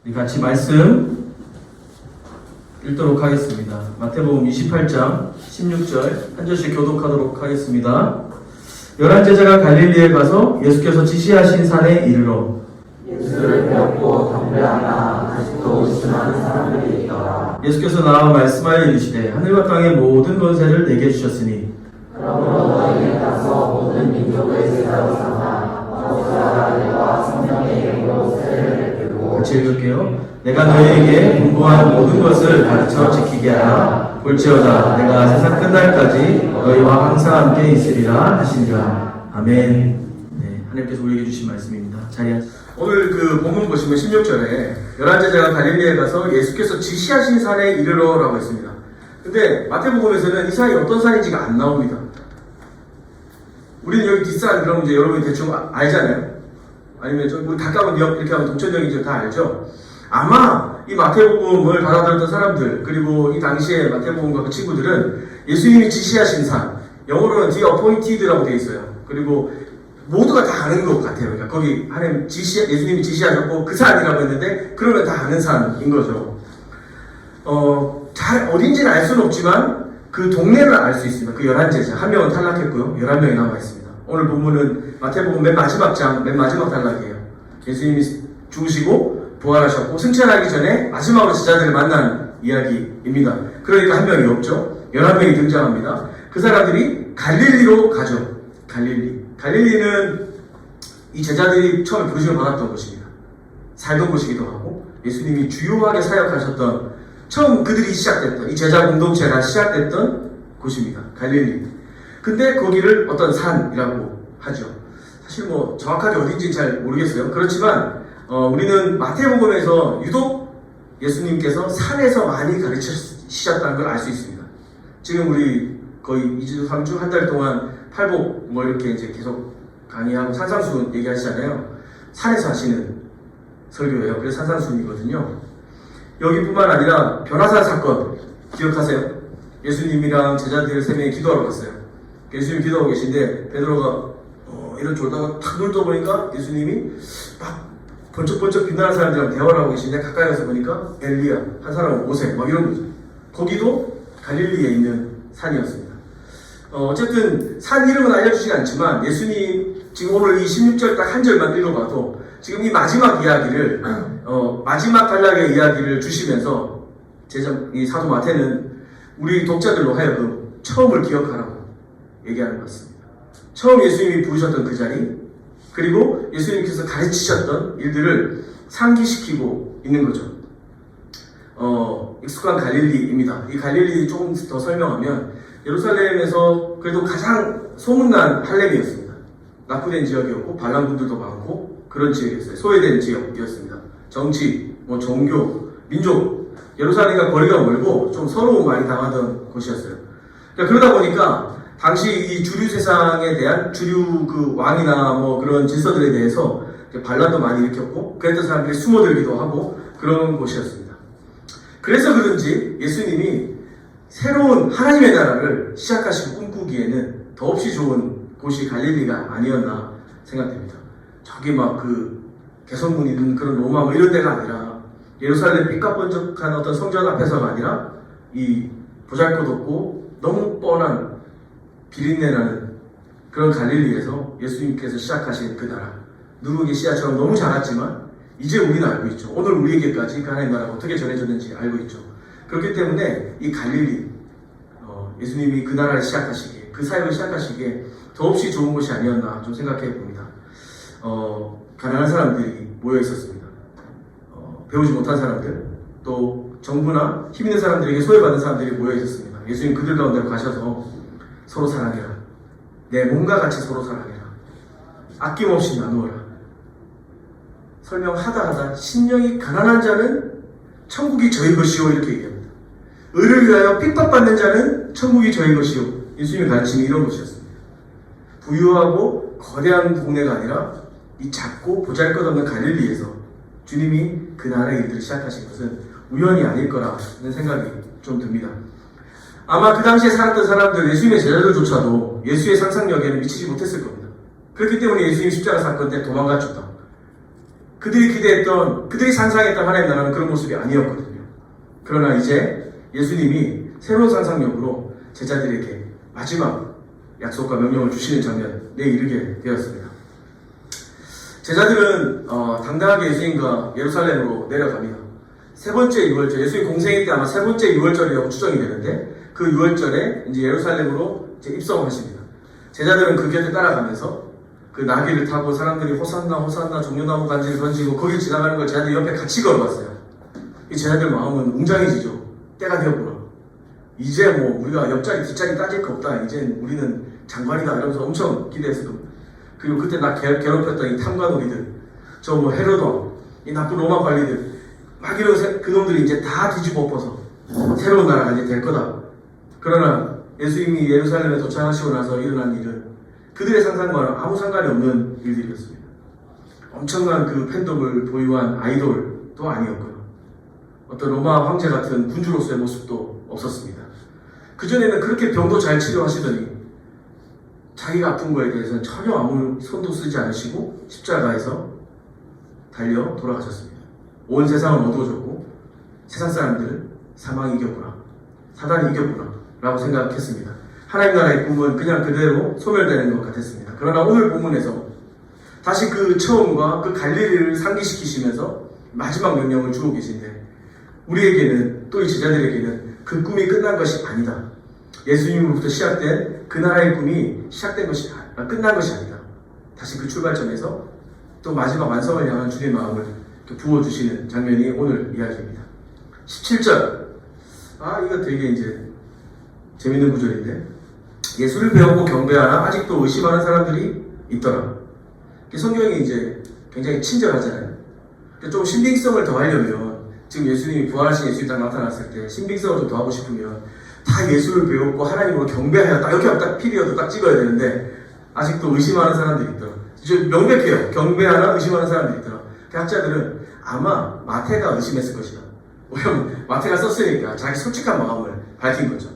우리 같이 말씀 읽도록 하겠습니다. 마태복음 28장 16절 한 절씩 교독하도록 하겠습니다. 11제자가 갈릴리에 가서 예수께서 지시하신 산에 이르러 예수를 배웠고 경배하나 아직도 의심하는 사람들이 있더라. 예수께서 나와 말씀하여 이르시되 하늘과 땅의 모든 권세를 내게 주셨으니 그러므로 너희는 가서 모든 민족을 제자로 삼아 아버지와 아들과 성령의 이름으로 세례를 베푸고 같이 읽을게요. 내가 너희에게 분부한 모든 것을 가르쳐 지키게 하라. 볼지어다 내가 세상 끝날까지 너희와 항상 함께 있으리라 하시니라. 아멘. 네, 하나님께서 우리에게 주신 말씀입니다. 자리에 오늘 그 본문 보시면 16절에 11제자가 갈릴리에 가서 예수께서 지시하신 산에 이르러라고 했습니다. 근데 마태복음에서는 이 산이 어떤 산인지가 안 나옵니다. 우리는 여기 뒷산 그러면 이제 여러분이 대충 알잖아요. 아니면 좀 우리 가까운 옆 이렇게 하면 동천역이죠. 다 알죠. 아마 이 마태복음을 받아들였던 사람들 그리고 이 당시에 마태복음과 그 친구들은 예수님이 지시하신 산, 영어로는 The Appointed라고 되어 있어요. 그리고 모두가 다 아는 것 같아요. 그러니까 거기 하나님 예수님이 지시하셨고 그 산이라고 했는데 그러면 다 아는 산인 거죠. 잘 어딘지는 알 수는 없지만 그 동네는 알 수 있습니다. 그 11제자 한 명은 탈락했고요. 11명이 남아 있습니다. 오늘 본문은 마태복음 맨 마지막 장, 맨 마지막 단락이에요. 예수님이 죽으시고 부활하셨고 승천하기 전에 마지막으로 제자들을 만난 이야기입니다. 그러니까 한 명이 없죠. 11명이 등장합니다. 그 사람들이 갈릴리로 가죠. 갈릴리는 이 제자들이 처음에 부르심을 받았던 곳입니다. 살던 곳이기도 하고 예수님이 주요하게 사역하셨던 처음 그들이 시작됐던 이 제자 공동체가 시작됐던 곳입니다. 갈릴리. 근데 거기를 어떤 산이라고 하죠. 사실 뭐 정확하게 어딘지 잘 모르겠어요. 그렇지만 우리는 마태복음에서 유독 예수님께서 산에서 많이 가르치셨다는 걸 알 수 있습니다. 지금 우리 거의 2주, 3주, 한 달 동안 팔복 뭐 이렇게 이제 계속 강의하고 산상수훈 얘기하시잖아요. 산에서 하시는 설교예요. 그래서 산상수훈이거든요. 여기뿐만 아니라 변화산 사건 기억하세요? 예수님이랑 제자들 3명이 기도하러 갔어요. 예수님이 기도하고 계신데 베드로가 이런 졸다가 탁 눈 떠보니까 예수님이 막 번쩍번쩍 빛나는 사람들이랑 대화를 하고 계신데 가까이 가서 보니까 엘리야, 한 사람은 모세 막 이런 거죠. 거기도 갈릴리에 있는 산이었습니다. 어쨌든 산 이름은 알려주지 않지만 예수님 지금 오늘 이 16절 딱 한 절만 읽어봐도 지금 이 마지막 이야기를 마지막 단락의 이야기를 주시면서 이 사도 마태는 우리 독자들로 하여금 처음을 기억하라고 얘기하는 것 같습니다. 처음 예수님이 부르셨던 그 자리 그리고 예수님께서 가르치셨던 일들을 상기시키고 있는 거죠. 익숙한 갈릴리입니다. 이 갈릴리 조금 더 설명하면 예루살렘에서 그래도 가장 소문난 할렘이었습니다. 낙후된 지역이었고 반란군들도 많고 그런 지역이었어요. 소외된 지역이었습니다. 정치, 종교, 민족 예루살렘과 거리가 멀고 좀 서러움 많이 당하던 곳이었어요. 그러다 보니까 당시 이 주류 세상에 대한 주류 그 왕이나 뭐 그런 질서들에 대해서 반란도 많이 일으켰고 그랬던 사람들이 숨어들기도 하고 그런 곳이었습니다. 그래서 그런지 예수님이 새로운 하나님의 나라를 시작하시고 꿈꾸기에는 더없이 좋은 곳이 갈릴리가 아니었나 생각됩니다. 저기 막 그 개선문 있는 그런 로마 뭐 이런 데가 아니라 예루살렘 삐까번쩍한 어떤 성전 앞에서가 아니라 이 보잘것없고 너무 뻔한 비린내나는 그런 갈릴리에서 예수님께서 시작하신 그 나라 누룩의 씨앗처럼 너무 작았지만 이제 우리는 알고 있죠. 오늘 우리에게까지 그 하나님 나라가 어떻게 전해졌는지 알고 있죠. 그렇기 때문에 이 갈릴리 예수님이 그 나라를 시작하시기에 그 사역을 시작하시기에 더없이 좋은 곳이 아니었나 좀 생각해 봅니다. 가난한 사람들이 모여 있었습니다. 배우지 못한 사람들 또 정부나 힘 있는 사람들에게 소외받는 사람들이 모여 있었습니다. 예수님 그들 가운데로 가셔서 서로 사랑해라. 내 몸과 같이 서로 사랑해라. 아낌없이 나누어라. 설명하다 심령이 가난한 자는 천국이 저희 것이요 이렇게 얘기합니다. 의를 위하여 핍박받는 자는 천국이 저희 것이요. 예수님의 가르침이 이런 것이었습니다. 부유하고 거대한 동네가 아니라 이 작고 보잘것없는 갈릴리에서 주님이 그 나라의 일들을 시작하신 것은 우연이 아닐 거라는 생각이 좀 듭니다. 아마 그 당시에 살았던 사람들, 예수님의 제자들조차도 예수의 상상력에는 미치지 못했을 겁니다. 그렇기 때문에 예수님 십자가 사건 때 도망가셨다. 그들이 기대했던, 그들이 상상했던 하나님 나라는 그런 모습이 아니었거든요. 그러나 이제 예수님이 새로운 상상력으로 제자들에게 마지막 약속과 명령을 주시는 장면에 이르게 되었습니다. 제자들은 당당하게 예수님과 예루살렘으로 내려갑니다. 세 번째 유월절, 예수님 공생일 때 아마 세 번째 유월절이라고 추정이 되는데 그 유월절에 이제 예루살렘으로 이제 입성하십니다. 제자들은 그 곁에 따라가면서 그 나귀를 타고 사람들이 호산나 호산나 종려나무 간지를 던지고 거기 지나가는 걸 제자들 옆에 같이 걸어갔어요. 이 제자들 마음은 웅장해지죠. 때가 되었구나. 이제 뭐 우리가 옆자리 뒷자리 따질 거 없다. 이제 우리는 장관이다 이러면서 엄청 기대했어요. 그리고 그때 나 괴롭혔던 이 탐관오리들, 저 뭐 헤로돈, 이 나쁜 로마 관리들 막 이런 그놈들이 이제 다 뒤집어 엎어서 새로운 나라가 이제 될 거다. 그러나 예수님이 예루살렘에 도착하시고 나서 일어난 일은 그들의 상상과는 아무 상관이 없는 일들이었습니다. 엄청난 그 팬덤을 보유한 아이돌도 아니었고요. 어떤 로마 황제 같은 군주로서의 모습도 없었습니다. 그전에는 그렇게 병도 잘 치료하시더니 자기가 아픈 거에 대해서는 전혀 아무 손도 쓰지 않으시고 십자가에서 달려 돌아가셨습니다. 온 세상은 어두워졌고 세상 사람들은 사망이 이겼구나, 사단이 이겼구나 라고 생각했습니다. 하나님 나라의 꿈은 그냥 그대로 소멸되는 것 같았습니다. 그러나 오늘 본문에서 다시 그 처음과 그 갈릴리를 상기시키시면서 마지막 명령을 주고 계신데 우리에게는, 또 이 제자들에게는 그 꿈이 끝난 것이 아니다. 예수님으로부터 시작된 그 나라의 꿈이 시작된 것이 끝난 것이 아니다. 다시 그 출발점에서 또 마지막 완성을 향한 주님의 마음을 부어주시는 장면이 오늘 이야기입니다. 17절. 이거 되게 이제 재밌는 구절인데, 예수를 배우고 경배하나 아직도 의심하는 사람들이 있더라. 성경이 이제 굉장히 친절하잖아요. 좀 신빙성을 더하려면, 지금 예수님이 부활하신 예수님이 딱 나타났을 때 신빙성을 좀 더하고 싶으면 다 예수를 배웠고 하나님으로 경배하여 딱 이렇게 딱 피리어도 딱 찍어야 되는데 아직도 의심하는 사람들이 있더라. 명백해요. 경배하나 의심하는 사람들이 있더라. 학자들은 아마 마태가 의심했을 것이다. 왜냐면 마태가 썼으니까 자기 솔직한 마음을 밝힌 거죠.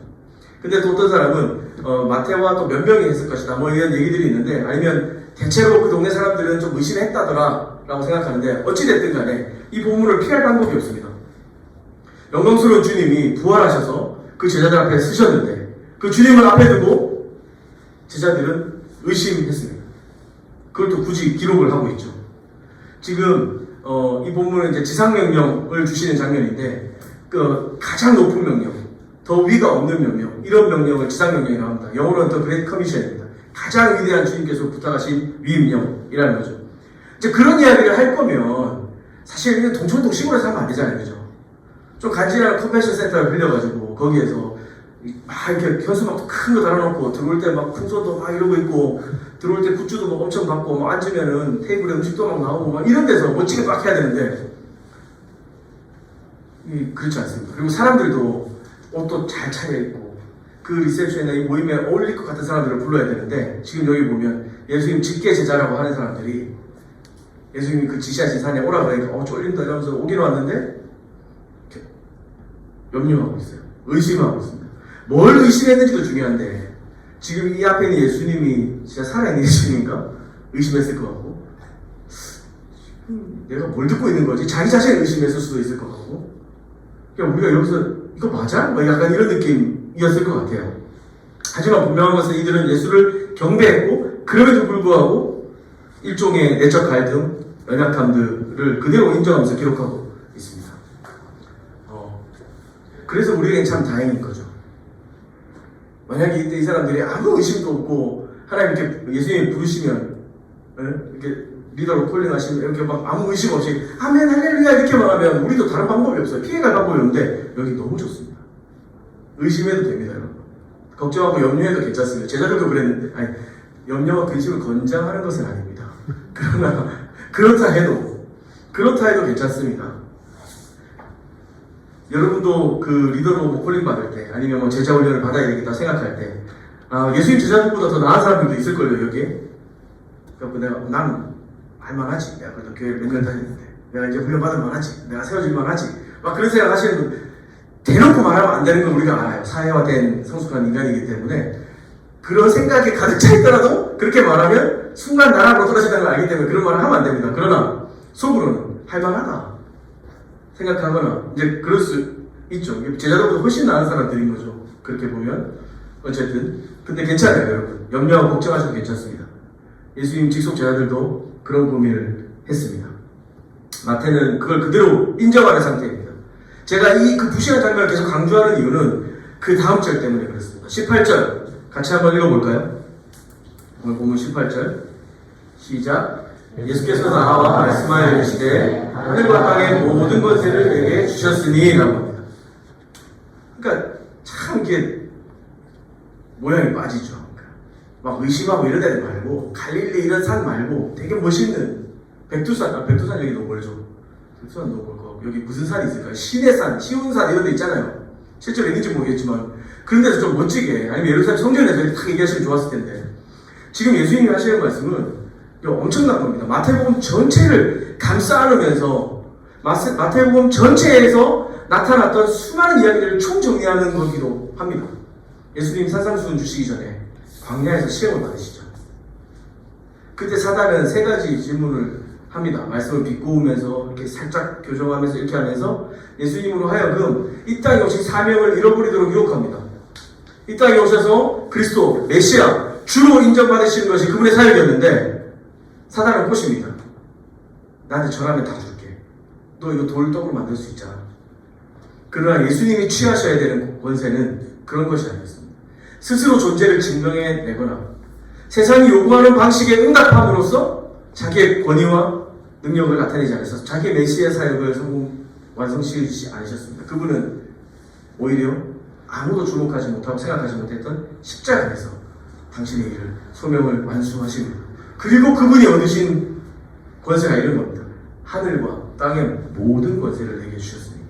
근데 또 어떤 사람은 마태와 또 몇 명이 했을 것이다 뭐 이런 얘기들이 있는데, 아니면 대체로 그 동네 사람들은 좀 의심했다더라 라고 생각하는데, 어찌됐든 간에 이 본문을 피할 방법이 없습니다. 영광스러운 주님이 부활하셔서 그 제자들 앞에 서셨는데 그 주님을 앞에 두고 제자들은 의심했습니다. 그걸 또 굳이 기록을 하고 있죠. 지금 이 본문은 이제 지상명령을 주시는 장면인데, 그 가장 높은 명령, 더 위가 없는 명령, 이런 명령을 지상명령이라고 합니다. 영어로는 더 그레이트 커미션입니다. 가장 위대한 주님께서 부탁하신 위임령이라는 거죠. 이제 그런 이야기를 할 거면 사실 이게 동천동 시골에서 하면 안 되잖아요, 그죠? 좀 간지나는 컨벤션 센터를 빌려가지고 거기에서 막 이렇게 현수막 큰 거 달아놓고 들어올 때 막 풍선도 막 이러고 있고 들어올 때 굿즈도 막 엄청 받고 막 앉으면은 테이블에 음식도 막 나오고 막 이런 데서 멋지게 막 해야 되는데 그렇지 않습니다. 그리고 사람들도 옷도 잘 차려입고 그 리셉션이나 이 모임에 어울릴 것 같은 사람들을 불러야 되는데, 지금 여기 보면 예수님 직계 제자라고 하는 사람들이 예수님이 그 지시하신 산에 오라 그러니까 쫄린다 이러면서 오긴 왔는데 염려하고 있어요. 의심하고 있습니다. 뭘 의심했는지도 중요한데 지금 이 앞에 있는 예수님이 진짜 살아있는 예수님인가? 의심했을 것 같고, 내가 뭘 듣고 있는 거지? 자기 자신을 의심했을 수도 있을 것 같고, 그러니까 우리가 여기서 이거 맞아? 뭐 약간 이런 느낌이었을 것 같아요. 하지만 분명한 것은 이들은 예수를 경배했고 그럼에도 불구하고 일종의 내적 갈등, 연약함들을 그대로 인정하면서 기록하고 있습니다. 그래서 우리에겐 참 다행인 거죠. 만약에 이때 이 사람들이 아무 의심도 없고 하나님께 예수님이 부르시면 이렇게 리더로 콜링하시면 이렇게 막 아무 의심 없이 아멘 할렐루야 이렇게 말하면 우리도 다른 방법이 없어요. 피해갈 방법이 없는데 여기 너무 좋습니다. 의심해도 됩니다, 여러분. 걱정하고 염려해도 괜찮습니다. 제자들도 그랬는데, 아니, 염려와 근심을 권장하는 것은 아닙니다. 그러나 그렇다 해도 괜찮습니다. 여러분도 그 리더로 뭐 콜링 받을 때, 아니면 뭐 제자 훈련을 받아야 되겠다 생각할 때, 예수님 제자들보다 더 나은 사람들도 있을 거예요, 여기에. 그래서 난 할만하지. 내가 그래도 교회 몇 년 다녔는데, 내가 이제 훈련 받을 만하지. 내가 세워질 만하지. 막 그런 생각 하시는 분, 대놓고 말하면 안 되는 건 우리가 알아요. 사회화된 성숙한 인간이기 때문에. 그런 생각이 가득 차 있더라도 그렇게 말하면 순간 나락으로 떨어진다는 걸 알기 때문에 그런 말을 하면 안 됩니다. 그러나 속으로는 할만하다 생각하거나 이제 그럴 수 있죠. 제자들보다 훨씬 나은 사람들인 거죠. 그렇게 보면 어쨌든 근데 괜찮아요, 여러분. 염려하고 걱정하셔도 괜찮습니다. 예수님 직속 제자들도 그런 고민을 했습니다. 마태는 그걸 그대로 인정하는 상태입니다. 제가 그 부실한 장면을 계속 강조하는 이유는 그 다음 절 때문에 그렇습니다. 18절 같이 한번 읽어볼까요? 오늘 본문 18절 시작. 예수께서 나와 말씀하여 이르시되 하늘과 땅의 모든 권세를 내게 주셨으니 라고 합니다. 그러니까 참 이게 모양이 빠지죠. 막 의심하고 이런 데 말고 갈릴리 이런 산 말고 되게 멋있는 백두산 여기 너무 멀죠. 백두산 너무 멀고 여기 무슨 산이 있을까요? 시내산, 시운산 이런 데 있잖아요. 실제로 있는지 모르겠지만 그런 데서 좀 멋지게 아니면 예루살렘 성전에서 딱 얘기하시면 좋았을 텐데 지금 예수님이 하시는 말씀은 엄청난 겁니다. 마태복음 전체를 감싸 안으면서 마태복음 전체에서 나타났던 수많은 이야기들을 총정리하는 거기도 합니다. 예수님 산상수훈 주시기 전에 광야에서 시험을 받으시죠. 그때 사단은 세 가지 질문을 합니다. 말씀을 비꼬으면서 이렇게 살짝 교정하면서 이렇게 하면서 예수님으로 하여금 이 땅에 오신 사명을 잃어버리도록 유혹합니다. 이 땅에 오셔서 그리스도, 메시아, 주로 인정받으시는 것이 그분의 사역이었는데 사단은 꼬십니다. 나한테 전하면 다 줄게. 너 이거 돌을 떡으로 만들 수 있잖아. 그러나 예수님이 취하셔야 되는 권세는 그런 것이 아니었습니다. 스스로 존재를 증명해내거나 세상이 요구하는 방식에 응답함으로써 자기의 권위와 능력을 나타내지 않으셔서 자기의 메시아 사역을 완성시키지 않으셨습니다. 그분은 오히려 아무도 주목하지 못하고 생각하지 못했던 십자가에서 당신의 일을 소명을 완수하시고 그리고 그분이 얻으신 권세가 이런 겁니다. 하늘과 땅의 모든 권세를 내게 주셨으니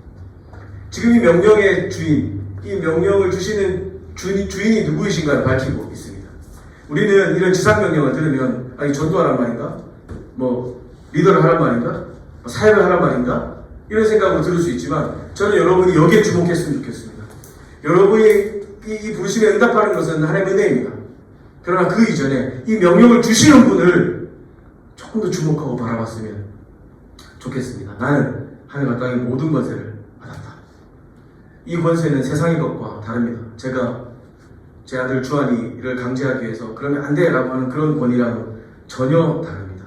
지금 이 명령의 주인, 이 명령을 주시는 주인이 누구이신가를 밝히고 있습니다. 우리는 이런 지상명령을 들으면 아니 전도하란 말인가? 뭐 리더를 하란 말인가? 사역을 하란 말인가? 이런 생각으로 들을 수 있지만 저는 여러분이 여기에 주목했으면 좋겠습니다. 여러분이 이 부르심에 응답하는 것은 하나님의 은혜입니다. 그러나 그 이전에 이 명령을 주시는 분을 조금 더 주목하고 바라봤으면 좋겠습니다. 나는 하늘과 땅의 모든 권세를 받았다. 이 권세는 세상의 것과 다릅니다. 제가 제 아들 주한이를 강제하기 위해서 그러면 안 돼 라고 하는 그런 권위랑은 전혀 다릅니다.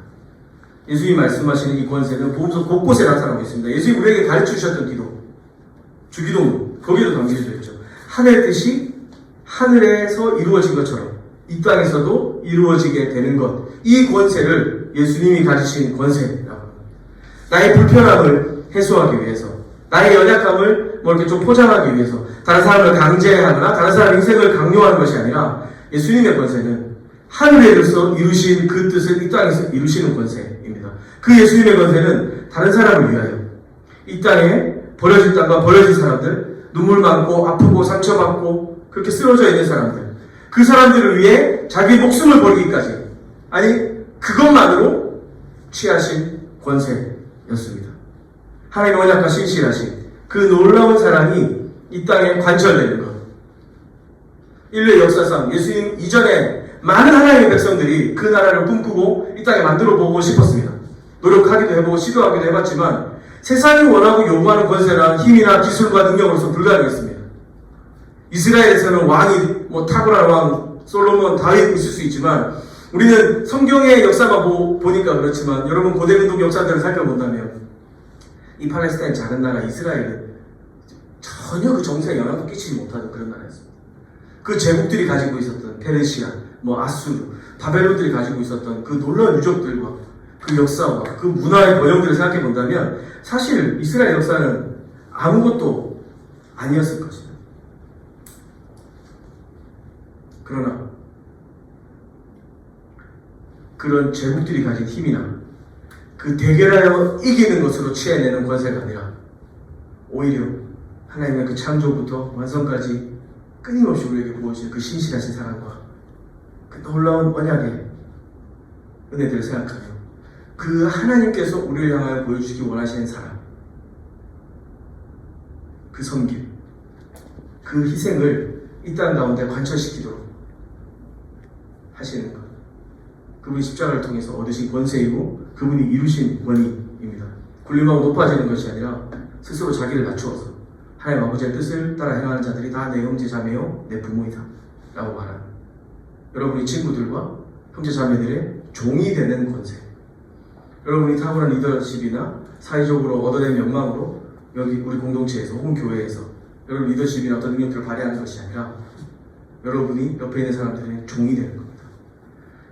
예수님이 말씀하시는 이 권세는 복음서 곳곳에 나타나고 있습니다. 예수님이 우리에게 가르쳐 주셨던 기도, 주기도문, 거기에도 담겨져 있죠. 하늘의 뜻이 하늘에서 이루어진 것처럼 이 땅에서도 이루어지게 되는 것, 이 권세를 예수님이 가지신 권세라고 합니다. 나의 불편함을 해소하기 위해서, 나의 연약함을 뭐 이렇게 좀 포장하기 위해서 다른 사람을 강제하거나 다른 사람의 인생을 강요하는 것이 아니라 예수님의 권세는 하늘에서 이루신 그 뜻을 이 땅에서 이루시는 권세입니다. 그 예수님의 권세는 다른 사람을 위하여 이 땅에 버려진 땅과 버려진 사람들, 눈물 많고 아프고 상처받고 그렇게 쓰러져 있는 사람들, 그 사람들을 위해 자기 목숨을 버리기까지, 아니 그것만으로 취하신 권세였습니다. 하나님의 언약과 신실하신 그 놀라운 사랑이 이 땅에 관철되는 것. 인류의 역사상 예수님 이전에 많은 하나님의 백성들이 그 나라를 꿈꾸고 이 땅에 만들어 보고 싶었습니다. 노력하기도 해보고 시도하기도 해봤지만 세상이 원하고 요구하는 권세나 힘이나 기술과 능력으로서 불가능했습니다. 이스라엘에서는 왕이 탁월한 왕, 솔로몬, 다윗 있을 수 있지만 우리는 성경의 역사만 보니까 그렇지만 여러분 고대 민족 역사들을 살펴본다면 이 팔레스타인 작은 나라 이스라엘은 전혀 그 정세에 영향도 끼치지 못하는 그런 나라였습니다. 그 제국들이 가지고 있었던 페르시아, 아수르, 바벨론들이 가지고 있었던 그 놀라운 유적들과 그 역사와 그 문화의 번영들을 생각해 본다면 사실 이스라엘 역사는 아무것도 아니었을 것입니다. 그러나 그런 제국들이 가진 힘이나 그 대결하여 이기는 것으로 취해내는 권세가 아니라 오히려 하나님의 그 창조부터 완성까지 끊임없이 우리에게 부어주신 그 신실하신 사랑과 그 놀라운 언약의 은혜들을 생각하며 그 하나님께서 우리를 향하여 보여주시기 원하시는 사랑, 그 섬김, 그 희생을 이 땅 가운데 관철시키도록 하시는 것, 그분이 십자가를 통해서 얻으신 권세이고 그분이 이루신 권위입니다. 군림하고 높아지는 것이 아니라 스스로 자기를 낮추어서 하나님 아버지의 뜻을 따라 행하는 자들이 다 내 형제 자매요 내 부모이다 라고 말하는, 여러분이 친구들과 형제 자매들의 종이 되는 권세, 여러분이 탁월한 리더십이나 사회적으로 얻어낸 명망으로 여기 우리 공동체에서 혹은 교회에서 여러분 리더십이나 어떤 능력들을 발휘하는 것이 아니라 여러분이 옆에 있는 사람들의 종이 되는 겁니다.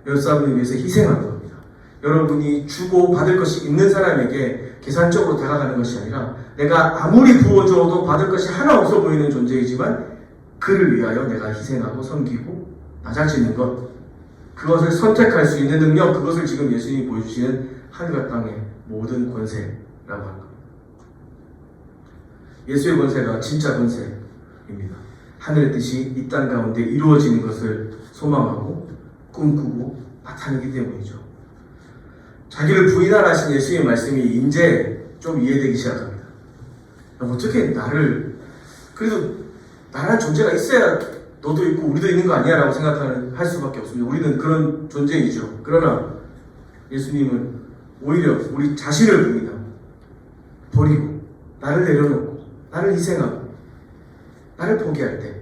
옆 사람을 위해서 희생하는 겁니다. 여러분이 주고 받을 것이 있는 사람에게 계산적으로 다가가는 것이 아니라 내가 아무리 부어줘도 받을 것이 하나 없어 보이는 존재이지만 그를 위하여 내가 희생하고 섬기고 낮아지는 것, 그것을 선택할 수 있는 능력, 그것을 지금 예수님이 보여주시는 하늘과 땅의 모든 권세라고 하는 겁니다. 예수의 권세가 진짜 권세입니다. 하늘의 뜻이 이 땅 가운데 이루어지는 것을 소망하고 꿈꾸고 나타내기 때문이죠. 자기를 부인하라 하신 예수의 말씀이 이제 좀 이해되기 시작합니다. 어떻게 나를, 그래도 나라는 존재가 있어야 너도 있고 우리도 있는 거 아니야 라고 할 수밖에 없습니다. 우리는 그런 존재이죠. 그러나 예수님은 오히려 우리 자신을 부인하고 버리고 나를 내려놓고 나를 희생하고 나를 포기할 때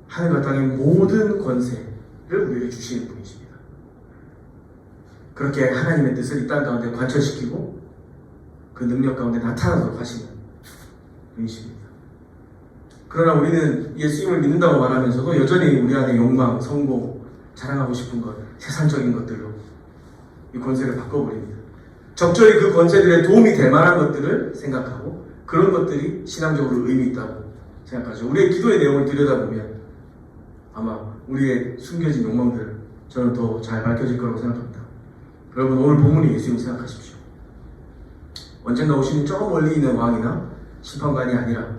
하늘과 땅의 모든 권세를 우리에게 주시는 분이십니다. 그렇게 하나님의 뜻을 이 땅 가운데 관철시키고 그 능력 가운데 나타나도록 하시는 분이십니다. 그러나 우리는 예수님을 믿는다고 말하면서도 여전히 우리 안에 욕망, 성공, 자랑하고 싶은 것, 세상적인 것들로 이 권세를 바꿔버립니다. 적절히 그 권세들에 도움이 될 만한 것들을 생각하고 그런 것들이 신앙적으로 의미 있다고 생각하죠. 우리의 기도의 내용을 들여다보면 아마 우리의 숨겨진 욕망들 저는 더 잘 밝혀질 거라고 생각합니다. 여러분, 오늘 본문이 예수님 생각하십시오. 언젠가 오시는 저 멀리 있는 왕이나 심판관이 아니라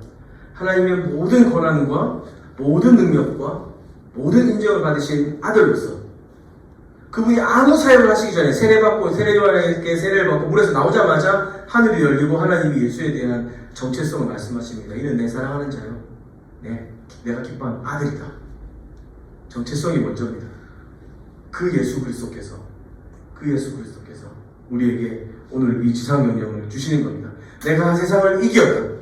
하나님의 모든 권한과 모든 능력과 모든 인정을 받으신 아들로서 그분이 아무 사역을 하시기 전에 세례받고 세례요한에게 세례를 받고 물에서 나오자마자 하늘이 열리고 하나님이 예수에 대한 정체성을 말씀하십니다. 이는 내 사랑하는 자요, 내가 기뻐하는 아들이다. 정체성이 먼저입니다. 그 예수 그리스도께서 우리에게 오늘 이 지상 명령을 주시는 겁니다. 내가 세상을 이겼다.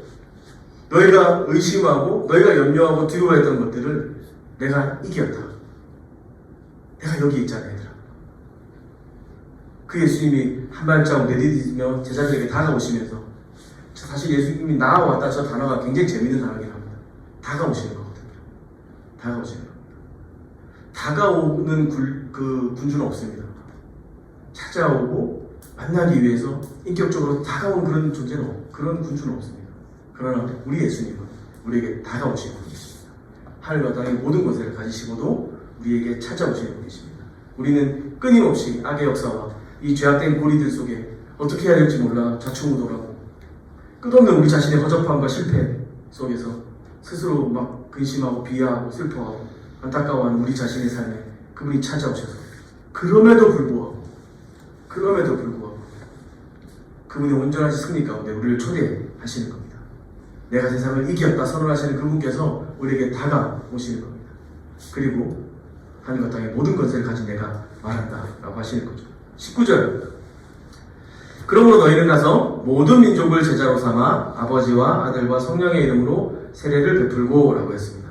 너희가 의심하고 너희가 염려하고 두려워했던 것들을 내가 이겼다. 내가 여기 있잖아, 얘들아. 그 예수님이 한 발자국 내디디며 제자들에게 다가오시면서, 사실 예수님이 나아왔다 저 단어가 굉장히 재밌는 단어긴 합니다. 다가오시는 거거든요. 다가오시는 겁니다. 다가오는 그 군주는 없습니다. 찾아오고 만나기 위해서 인격적으로 다가온 그런 그런 군주는 없습니다. 그러나 우리 예수님은 우리에게 다가오시는 분이십니다. 하늘과 땅의 모든 것을 가지시고도 우리에게 찾아오시는 분이십니다. 우리는 끊임없이 악의 역사와 이 죄악된 고리들 속에 어떻게 해야 될지 몰라 좌충우돌하고 끝없는 우리 자신의 허접함과 실패 속에서 스스로 막 근심하고 비하하고 슬퍼하고 안타까워하는 우리 자신의 삶에 그분이 찾아오셔서 그럼에도 불구하고 그분의 온전한 승리 가운데 우리를 초대하시는 겁니다. 내가 세상을 이겼다 선언하시는 그분께서 우리에게 다가오시는 겁니다. 그리고 하늘과 땅의 모든 것을 가진 내가 말한다 라고 하시는 거죠. 19절, 그러므로 너희는 가서 모든 민족을 제자로 삼아 아버지와 아들과 성령의 이름으로 세례를 베풀고 라고 했습니다.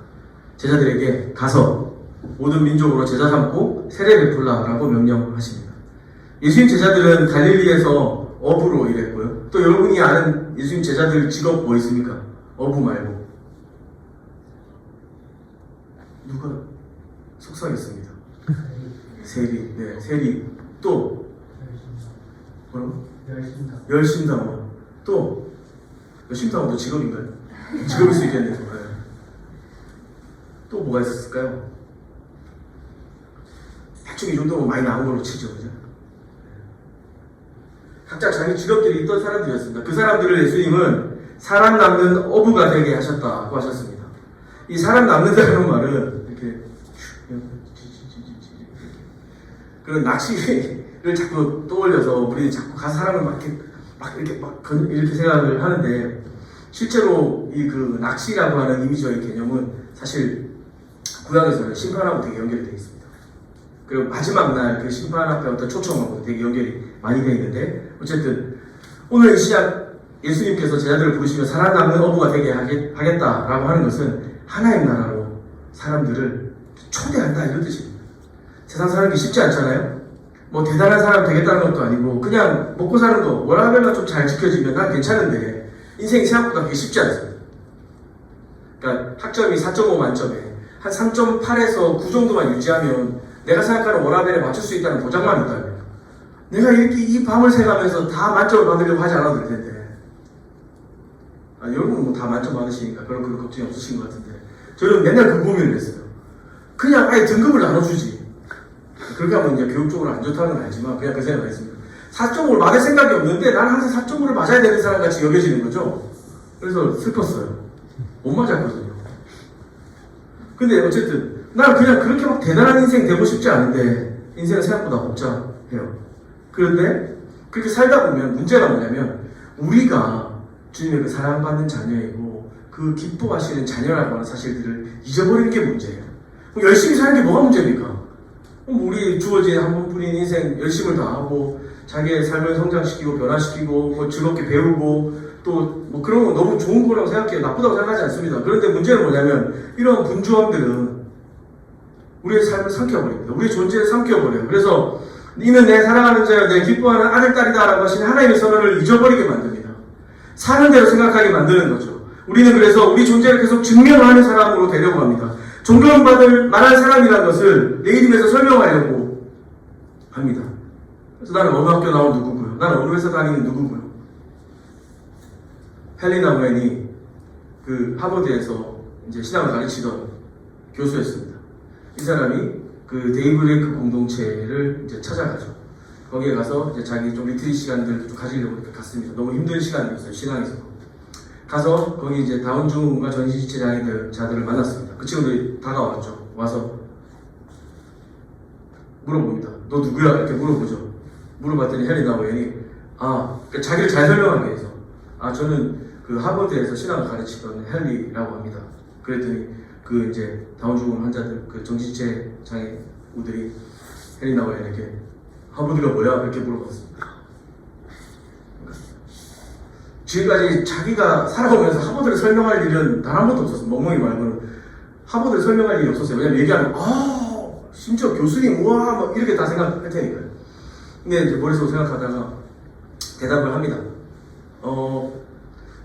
제자들에게 가서 모든 민족으로 제자 삼고 세례 베풀라 라고 명령하십니다. 예수님 제자들은 갈릴리에서 어부로 일했고요. 또 여러분이 아는 예수님 제자들 직업 뭐 있습니까? 어부 말고 누가 속상했습니다. 세리, 세리. 또 뭐라고? 열심당원. 또 열심당원도 직업인가요? 직업일 수 있겠네요. 또 뭐가 있었을까요? 대충 이 정도면 많이 나온 걸로 치죠, 그죠? 각자 자기 직업들이 있던 사람들이었습니다. 그 사람들을 예수님은 사람 남는 어부가 되게 하셨다고 하셨습니다. 이 사람 남는다는 말은 이렇게 그런 낚시를 자꾸 떠올려서 우리 자꾸 가서 사람을 이렇게 생각을 하는데, 실제로 이 그 낚시라고 하는 이미지와 개념은 사실 구약에서는 심판하고 되게 연결이 되어 있습니다. 그리고 마지막 날 그 심판 앞에 어떤 초청하고 되게 연결이 많이 되어 있는데, 어쨌든 오늘 이 시작 예수님께서 제자들을 부르시며 살아남는 어부가 되게 하겠다라고 하는 것은 하나님 나라로 사람들을 초대한다 이런 뜻입니다. 세상 살기 쉽지 않잖아요. 뭐 대단한 사람 되겠다는 것도 아니고 그냥 먹고 사는 거 워라밸만 좀 잘 지켜지면 난 괜찮은데 인생이 생각보다 그게 쉽지 않습니다. 그러니까 학점이 4.5 만점에 한 3.8에서 9 정도만 유지하면 내가 생각하는 워라밸에 맞출 수 있다는 보장만 있다면 내가 이렇게 이 밤을 새가면서 다 만점을 받으려고 하지 않아도 될 텐데 여러분은 뭐 다 만점 받으시니까 그런 걱정이 없으신 것 같은데 저는 맨날 그 고민을 했어요. 그냥 아예 등급을 나눠주지. 그렇게 하면 이제 교육적으로 안 좋다는 건 알지만 그냥 그 생각을 했습니다. 4.5를 맞을 생각이 없는데 나는 항상 4.5를 맞아야 되는 사람 같이 여겨지는 거죠. 그래서 슬펐어요. 못 맞았거든요. 근데 어쨌든 난 그냥 그렇게 막 대단한 인생 되고 싶지 않은데 인생은 생각보다 복잡해요. 그런데 그렇게 살다 보면 문제가 뭐냐면 우리가 주님의 그 사랑받는 자녀이고 그 기뻐하시는 자녀라고 하는 사실들을 잊어버리는 게 문제예요. 열심히 사는 게 뭐가 문제입니까? 우리 주어진 한 번뿐인 인생 열심을 다하고 자기의 삶을 성장시키고 변화시키고 뭐 즐겁게 배우고 또 뭐 그런 거 너무 좋은 거라고 생각해요. 나쁘다고 생각하지 않습니다. 그런데 문제는 뭐냐면 이런 분주함들은 우리의 삶을 삼켜버립니다. 우리의 존재를 삼켜버려요. 그래서 이는 내 사랑하는 자여 내 기뻐하는 아들 딸이다 라고 하신 하나님의 선언을 잊어버리게 만듭니다. 사는 대로 생각하게 만드는 거죠. 우리는 그래서 우리 존재를 계속 증명하는 사람으로 되려고 합니다. 존경받을 만한 사람이라는 것을 내 이름에서 설명하려고 합니다. 그래서 나는 어느 학교 나온 누구고요. 나는 어느 회사 다니는 누구고요. 헬리나 우엔이 그 하버드에서 이제 신학을 가르치던 교수였습니다. 이 사람이 그 데이브레이크 공동체를 이제 찾아가죠. 거기에 가서 이제 자기 좀 리트릿 시간들을 좀 가지려고 이렇게 갔습니다. 너무 힘든 시간이었어요. 신앙에서. 가서 거기 이제 다운증후군과 전신지체 장애자들을 만났습니다. 그 친구들이 다가왔죠. 와서 물어봅니다. 너 누구야? 이렇게 물어보죠. 물어봤더니 헬리나 우엔이 그러니까 자기를 잘 설명하기 위해서 저는 그 하버드에서 신학을 가르치던 헬리라고 합니다. 그랬더니 그 이제 다운증후군 환자들 그 정신지체 장애우들이 헬리나 우엔에게 하버드가 뭐야? 이렇게 물어봤습니다. 지금까지 자기가 살아오면서 하버드를 설명할 일은 단 한 번도 없었어요. 멍멍이 말고는 하버드를 설명할 일이 없었어요. 왜냐면 얘기하면 심지어 교수님 우와 막 이렇게 다 생각할 테니까요. 근데 이제 머릿속으로 생각하다가 대답을 합니다.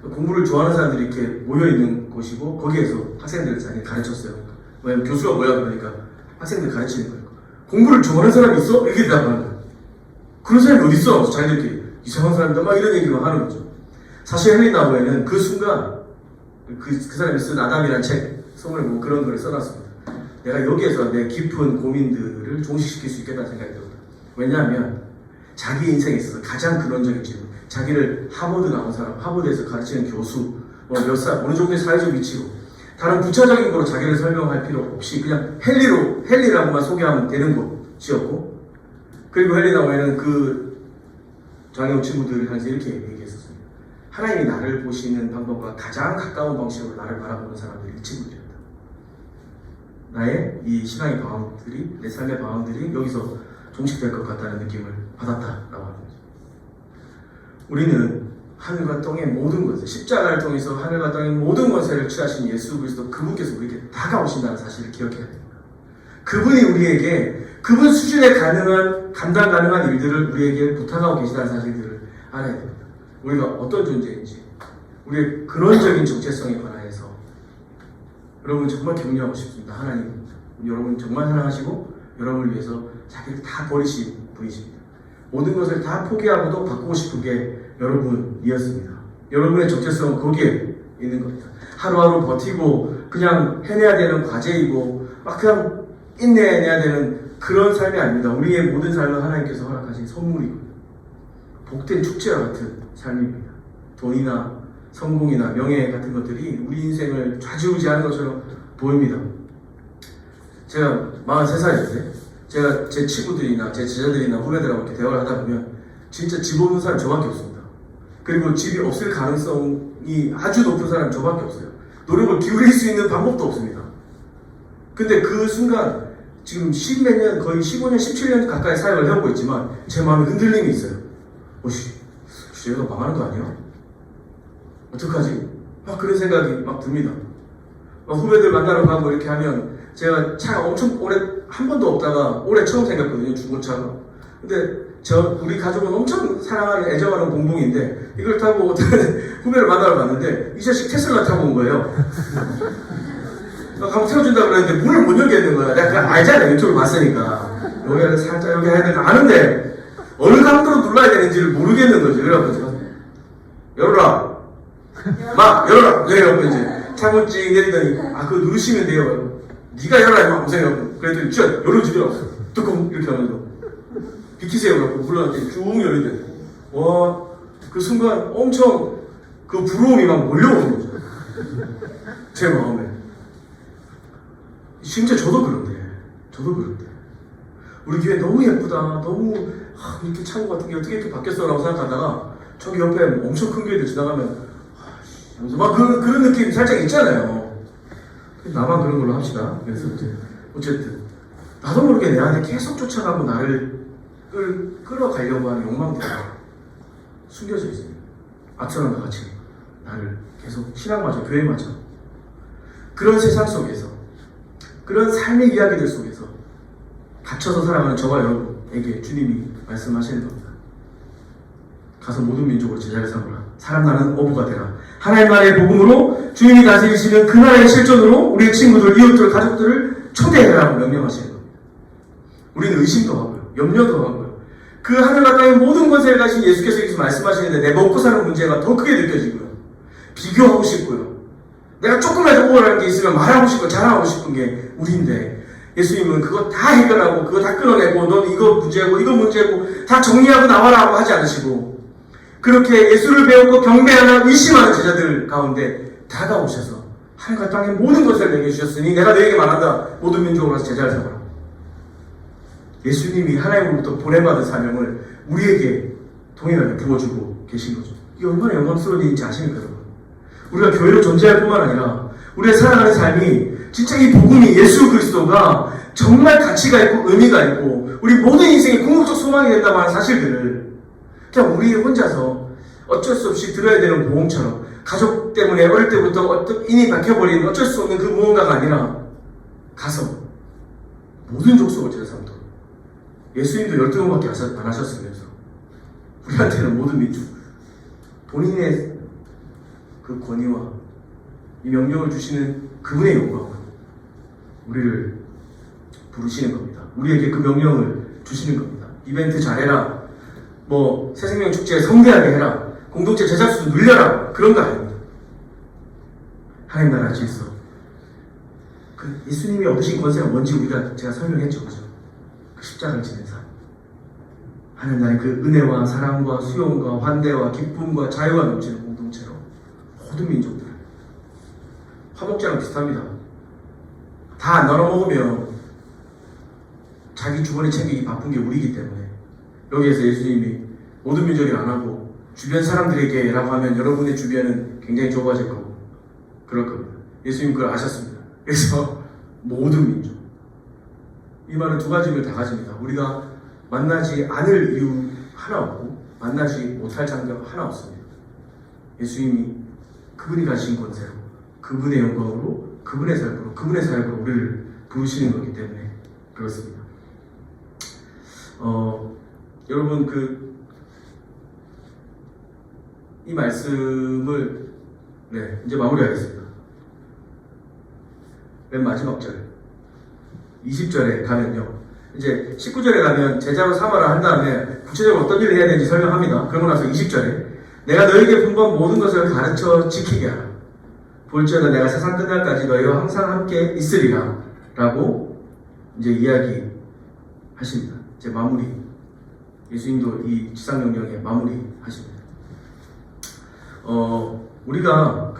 공부를 좋아하는 사람들이 이렇게 모여있는 곳이고 거기에서 학생들을 자기 가르쳤어요. 왜냐면 교수가 뭐야 그러니까 학생들 가르치는 거예요. 공부를 좋아하는 사람이 있어? 이렇게 대답하는 거예요. 그런 사람이 어디 있어? 자기들끼리 이상한 사람이다 막 이런 얘기를 하는 거죠. 사실 헬리나 우엔은 그 순간 그 사람이 쓴 아담이라는 책 성을 보고 그런 글을 써놨습니다. 내가 여기에서 내 깊은 고민들을 종식시킬 수 있겠다는 생각이 듭니다. 왜냐하면 자기 인생에 있어서 가장 근원적인 질문, 자기를 하버드 나온 사람, 하버드에서 가르치는 교수, 몇 살, 어느 정도의 사회적 위치로 다른 부차적인 거로 자기를 설명할 필요 없이 그냥 헬리라고만 소개하면 되는 것이었고, 그리고 헬리나 우엔은 그 장애우 친구들을 향해서 이렇게 얘기했었습니다. 하나님이 나를 보시는 방법과 가장 가까운 방식으로 나를 바라보는 사람들이 이 친구들이었다. 나의 이 신앙의 방황들이, 내 삶의 방황들이 여기서 종식될 것 같다는 느낌을 받았다라고 하는 거죠. 우리는 하늘과 땅의 모든 것을, 십자가를 통해서 하늘과 땅의 모든 권세를 취하신 예수 그리스도 그분께서 우리에게 다가오신다는 사실을 기억해야 됩니다. 그분이 우리에게 그분 수준에 가능한, 감당 가능한 일들을 우리에게 부탁하고 계시다는 사실들을 알아야 됩니다. 우리가 어떤 존재인지, 우리의 근원적인 정체성에 관하여서 여러분 정말 격려하고 싶습니다. 하나님, 여러분 정말 사랑하시고 여러분을 위해서 자기를 다 버리신 분이십니다. 모든 것을 다 포기하고도 바꾸고 싶은 게 여러분이었습니다. 여러분의 정체성은 거기에 있는 겁니다. 하루하루 버티고 그냥 해내야 되는 과제이고 막 그냥 인내해내야 되는 그런 삶이 아닙니다. 우리의 모든 삶은 하나님께서 허락하신 선물이고 복된 축제와 같은 삶입니다. 돈이나 성공이나 명예 같은 것들이 우리 인생을 좌지우지하는 것처럼 보입니다. 제가 43살일 때 제가 제 친구들이나 제 제자들이나 후배들하고 이렇게 대화를 하다 보면 진짜 집 없는 사람 저밖에 없습니다. 그리고 집이 없을 가능성이 아주 높은 사람 저밖에 없어요. 노력을 기울일 수 있는 방법도 없습니다. 근데 그 순간 지금 10몇 년, 거의 15년, 17년 가까이 사역을 해오고 있지만 제 마음에 흔들림이 있어요. 저희가 망하는 거 아니야? 어떡하지? 막 그런 생각이 막 듭니다. 막 후배들 만나러 가고 이렇게 하면 제가 차가 엄청 오래 한 번도 없다가 올해 처음 생겼거든요, 중고차가. 근데 우리 가족은 엄청 사랑하는 애정하는 공봉인데 이걸 타고 어떤 후배를 만나러 갔는데 이 자식 테슬라 타고 온 거예요. 가면 태워준다 그랬는데 문을 못 열겠는 거야. 내가 그냥 알잖아, 유튜브를 봤으니까. 여기 살짝 여기 해야 되나 아는데 어느 강도로 눌러야 되는지를 모르겠는 거지. 그래갖고 제가 열어라, 막 열어라. 그래갖고 이제 창문 찍 내리더니 그거 누르시면 돼요. 네가 열어라 막 무생각하고 그랬더니 진짜 열어주더라고. 뚜껑 이렇게 하면서 비키세요. 그래갖고 불러놨더니 쭉 열리더니 와, 그 순간 엄청 그 부러움이 막 몰려오는 거죠. 제 마음에. 심지어 저도 그런데 우리 교회 너무 예쁘다, 너무 이렇게 창고 같은 게 어떻게 이렇게 바뀌었어 라고 생각하다가 저기 옆에 엄청 큰 교회들 지나가면 막 그런 느낌이 살짝 있잖아요. 나만 그런 걸로 합시다. 그래서 어쨌든 나도 모르게 내 안에 계속 쫓아가고 나를 끌어가려고 하는 욕망들이 숨겨져 있어요. 악선과 같이 나를 계속 신앙마저 교회마저 그런 세상 속에서 그런 삶의 이야기들 속에서 갇혀서 살아가는 저와 여러분에게 주님이 말씀하시는 겁니다. 가서 모든 민족으로 제자를 삼으라. 사람 나는 어부가 되라. 하나님 나라의 복음으로 주님이 다스리시는 그 나라의 실존으로 우리의 친구들, 이웃들, 가족들을 초대해라고 명령하시는 겁니다. 우리는 의심도 하고요, 염려도 하고요. 그 하늘과 땅의 모든 권세를 가신 예수께서 여기서 말씀하시는데 내 먹고 사는 문제가 더 크게 느껴지고요. 비교하고 싶고요. 내가 조금이라도 우월한 게 있으면 말하고 싶고 자랑하고 싶은 게 우리인데 예수님은 그거 다 해결하고 그거 다 끊어내고 넌 이거 문제고 이거 문제고 다 정리하고 나와라 하고 하지 않으시고 그렇게 예수를 배우고 경배하나 의심하는 제자들 가운데 다가오셔서 하늘과 땅의 모든 것을 내게 주셨으니 내가 너에게 말한다. 모든 민족으로 제자를 삼아라. 예수님이 하나님으로부터 보내받은 사명을 우리에게 동일하게 부어주고 계신 거죠. 이게 얼마나 영광스러운 일인지 아십니까 여러분? 우리가 교회로 존재할 뿐만 아니라 우리가 살아가는 삶이 진짜 이 복음이 예수 그리스도가 정말 가치가 있고 의미가 있고 우리 모든 인생의 궁극적 소망이 된다고 하는 사실들을 그냥 우리 혼자서 어쩔 수 없이 들어야 되는 보험처럼 가족 때문에 어릴 때부터 어떤 인이 박혀버린 어쩔 수 없는 그 무언가가 아니라 가서 모든 족속을 제자 삼도록 예수님도 12명밖에 안 하셨으면서 우리한테는 모든 민족 본인의 그 권위와 이 명령을 주시는 그분의 영광으로 우리를 부르시는 겁니다. 우리에게 그 명령을 주시는 겁니다. 이벤트 잘해라, 새생명 축제 성대하게 해라, 공동체 제작수 늘려라, 그런 거 아닙니다. 하나님 나라 질서, 그 예수님이 얻으신 권세가 뭔지 제가 설명했죠. 그죠? 그 십자가를 지는 삶, 하나님 나라의 그 은혜와 사랑과 수용과 환대와 기쁨과 자유가 넘치는 공동체로 모든 민족들 화목제랑 비슷합니다. 다 안 나눠 먹으면 자기 주머니 챙기기 바쁜 게 우리이기 때문에 여기에서 예수님이 모든 민족이 안 하고 주변 사람들에게 라고 하면 여러분의 주변은 굉장히 좁아질 거고 그럴 겁니다. 예수님 그걸 아셨습니다. 그래서 모든 민족, 이 말은 두 가지를 다 가집니다. 우리가 만나지 않을 이유 하나 없고 만나지 못할 장벽 하나 없습니다. 예수님이 그분이 가진 권세로 그분의 영광으로 그분의 삶으로 그분의 삶으로 우리를 부르시는 거기 때문에 그렇습니다. 여러분 이 말씀을 이제 마무리하겠습니다. 맨 마지막 절 20절에 가면요, 이제 19절에 가면 제자로 삼아라 한 다음에 구체적으로 어떤 일을 해야 되는지 설명합니다. 그러고 나서 20절에 내가 너에게 분부한 모든 것을 가르쳐 지키게 하라. 볼지어다 내가 세상 끝날까지 너희와 항상 함께 있으리라 라고 이제 이야기 하십니다. 이제 마무리, 예수님도 이 지상명령의 마무리 하십니다. 우리가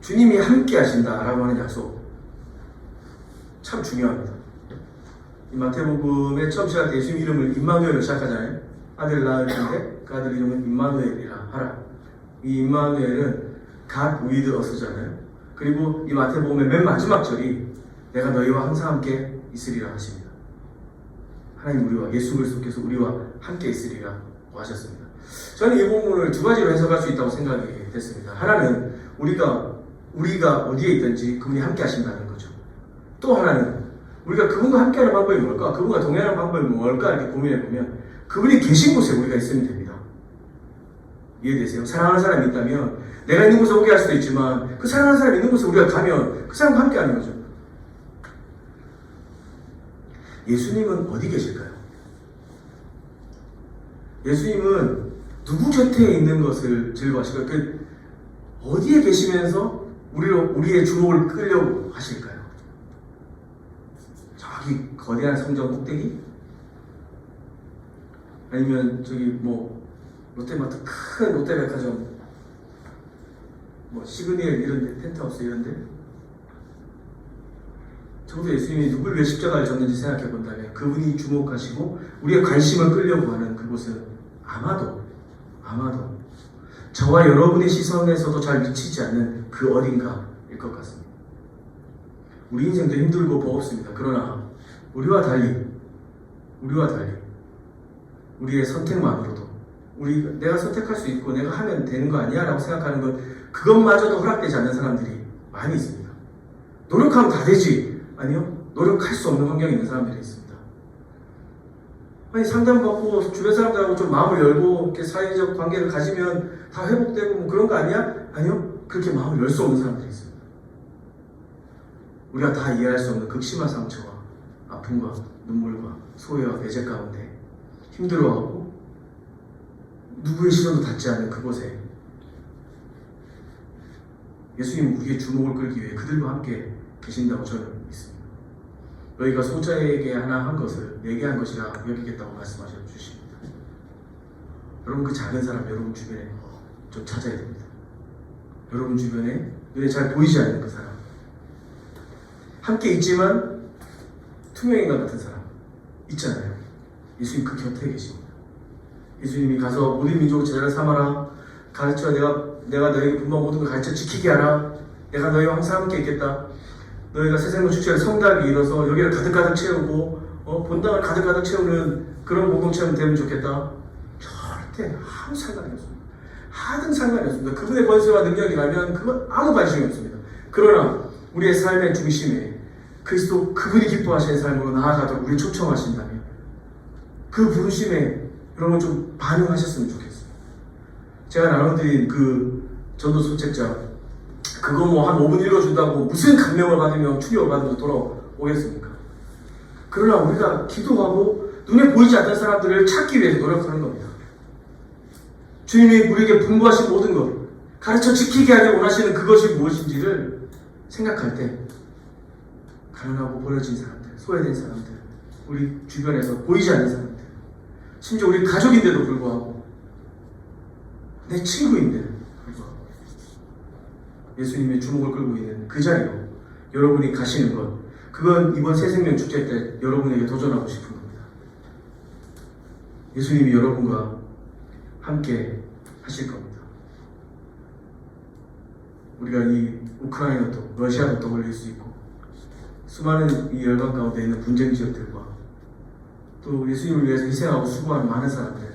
주님이 함께 하신다라고 하는 약속 참 중요합니다. 이 마태복음의 처음 시작할 때 예수님 이름을 임마누엘로 시작하잖아요. 아들 낳을 텐데 그 아들 이름은 임마누엘이라 하라. 이 임마누엘은 God with us잖아요. 그리고 이 마태복음의 맨 마지막 절이 내가 너희와 항상 함께 있으리라 하십니다. 하나님 우리와 예수 그리스도께서 우리와 함께 있으리라고 하셨습니다. 저는 이 본문을 두 가지로 해석할 수 있다고 생각이 됐습니다. 하나는 우리가 어디에 있든지 그분이 함께 하신다는 거죠. 또 하나는 우리가 그분과 함께하는 방법이 뭘까? 그분과 동행하는 방법이 뭘까? 이렇게 고민해보면 그분이 계신 곳에 우리가 있으면 됩니다. 이해되세요? 사랑하는 사람이 있다면 내가 있는 곳에 오게 할 수도 있지만 그 사랑하는 사람이 있는 곳에 우리가 가면 그 사람과 함께하는 거죠. 예수님은 어디 계실까요? 예수님은 누구 곁에 있는 것을 즐거워하실까요? 어디에 계시면서 우리의 주목을 끌려고 하실까요? 저기 거대한 성전 꼭대기? 아니면 저기 롯데마트 큰 롯데백화점 시그니엘 이런데 펜트하우스 이런데? 적어도 예수님이 누굴 위해 십자가를 졌는지 생각해 본다면 그분이 주목하시고 우리의 관심을 끌려고 하는 그곳은 아마도 저와 여러분의 시선에서도 잘 미치지 않는 그 어딘가일 것 같습니다. 우리 인생도 힘들고 버겁습니다. 그러나 우리와 달리 우리의 선택만으로도 내가 선택할 수 있고 내가 하면 되는 거 아니야? 라고 생각하는 것 그것마저도 허락되지 않는 사람들이 많이 있습니다. 노력하면 다 되지. 아니요. 노력할 수 없는 환경에 있는 사람들이 있습니다. 아니 상담받고 주변 사람들하고 좀 마음을 열고 이렇게 사회적 관계를 가지면 다 회복되고 그런 거 아니야? 아니요. 그렇게 마음을 열 수 없는 사람들이 있습니다. 우리가 다 이해할 수 없는 극심한 상처와 아픔과 눈물과 소외와 배제 가운데 힘들어하고 누구의 시선도 닿지 않는 그곳에 예수님은 우리의 주목을 끌기 위해 그들과 함께 계신다고 저는 믿습니다. 너희가 소자에게 하나 한 것을 내게 한 것이라 여기겠다고 말씀하셔 주십니다. 여러분 그 작은 사람 여러분 주변에 좀 찾아야 됩니다. 여러분 주변에 눈에 잘 보이지 않는 그 사람 함께 있지만 투명인간 같은 사람 있잖아요. 예수님 그 곁에 계십니다. 예수님이 가서 모든 민족을 제자를 삼아라 가르쳐 내가 너에게 분방 모든 걸 가르쳐 지키게 하라 내가 너희와 항상 함께 있겠다 너희가 세상과 축제를 성닭이 일어서 여기를 가득가득 채우고 본당을 가득가득 채우는 그런 공동체가 되면 좋겠다. 절대 아무 상관이 없습니다. 하등 상관이 없습니다. 그분의 권세와 능력이라면 그건 아무 관심이 없습니다. 그러나 우리의 삶의 중심에 그리스도 그분이 기뻐하시는 삶으로 나아가도록 우리 초청하신다면 그 부르심에 여러분 좀 반응하셨으면 좋겠습니다. 제가 나눠드린 그 전도 소책자 그거 한 5분 읽어준다고 무슨 감명을 받으면 충격을 받으면서 돌아오겠습니까? 그러나 우리가 기도하고 눈에 보이지 않는 사람들을 찾기 위해서 노력하는 겁니다. 주님이 우리에게 분부하신 모든 것 가르쳐 지키게 하려 원하시는 그것이 무엇인지를 생각할 때 가난하고 버려진 사람들, 소외된 사람들, 우리 주변에서 보이지 않는 사람들 심지어 우리 가족인데도 불구하고 내 친구인데도 불구하고 예수님의 주목을 끌고 있는 그 자리로 여러분이 가시는 것 그건 이번 새생명 축제 때 여러분에게 도전하고 싶은 겁니다. 예수님이 여러분과 함께 하실 겁니다. 우리가 이 우크라이나도 러시아도 떠올릴 수 있고 수많은 이 열강 가운데 있는 분쟁 지역들과 또 예수님을 위해서 희생하고 수고하는 많은 사람들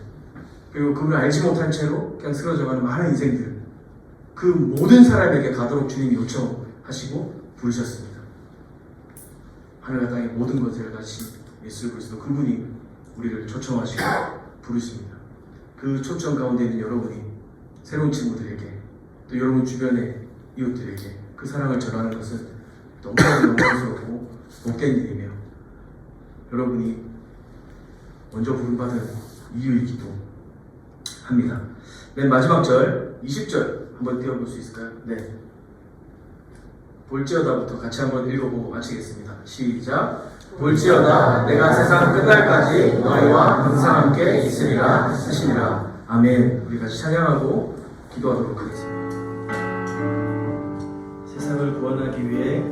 그리고 그분을 알지 못한 채로 그냥 쓰러져가는 많은 인생들 그 모든 사람에게 가도록 주님이 요청하시고 부르셨습니다. 하늘과 땅의 모든 것을 가진 예수 그리스도 그분이 우리를 초청하시고 부르십니다. 그 초청 가운데 있는 여러분이 새로운 친구들에게 또 여러분 주변의 이웃들에게 그 사랑을 전하는 것은 너무나도 영광스럽고 복된 일이며 여러분이 먼저 부름받은 이유이기도 합니다. 맨 마지막 절 20절 한번 띄워볼 수 있을까요? 네. 볼지어다부터 같이 한번 읽어보고 마치겠습니다. 시작. 볼지어다 내가 세상 끝날까지 너희와 항상 함께 있으리라 하시니라. 아멘. 우리 같이 찬양하고 기도하도록 하겠습니다. 세상을 구원하기 위해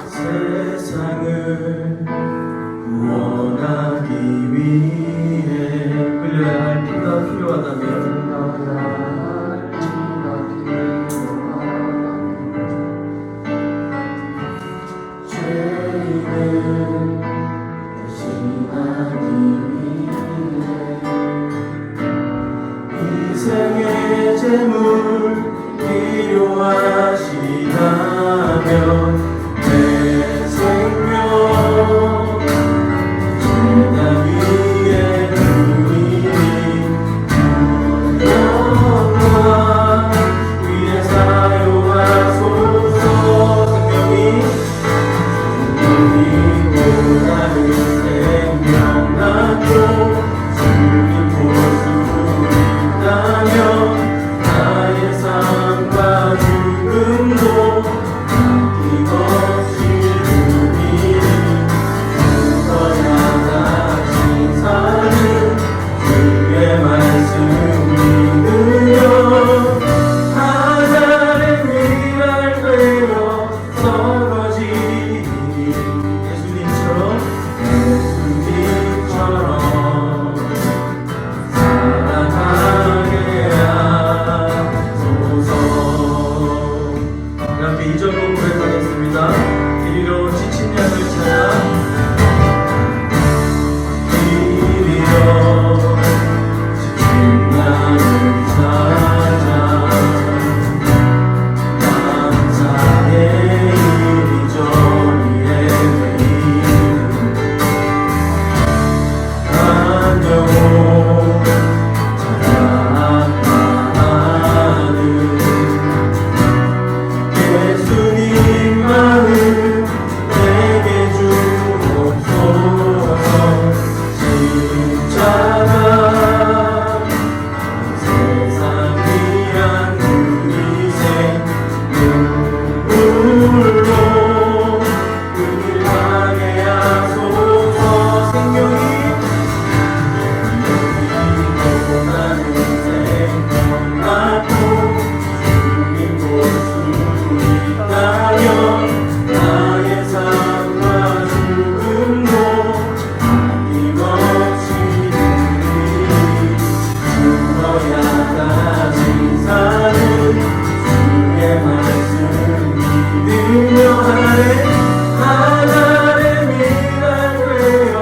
세상을 구원하기 위해 끌려야 할 피가 필요하다면 죄인은 대신하기 위해 제물 필요하시다면 내 생명 나 위에 누리니 영광 위에 사용하소서. 생명이 보다는 생명 낳고 주님 볼 수 있다면 나의 삶과 죽음도 아낌없이 누리니 죽어야 다시 사는 주의 말씀 믿으며 하늘의 위랄 되어 서거지니 예수님처럼 살아가게 하소서. 함께 2절로 고백하겠습니다. 이리로 지친 양을 찾아 이리로 지친 양을 찾아 감사의 이리저리에 안녕 찾아가는 예수님 마음 내게 주옵소서. 십자가 세상 위한 우리생 눈물로 그길 가게 하소서. 생명이 나는 생명 낳고 주님 볼 수 있다면 나의 삶과 죽음도 아낌없이 누리니 죽어야 다시 사는 주의 말씀 믿으며 하늘의 미랄 되어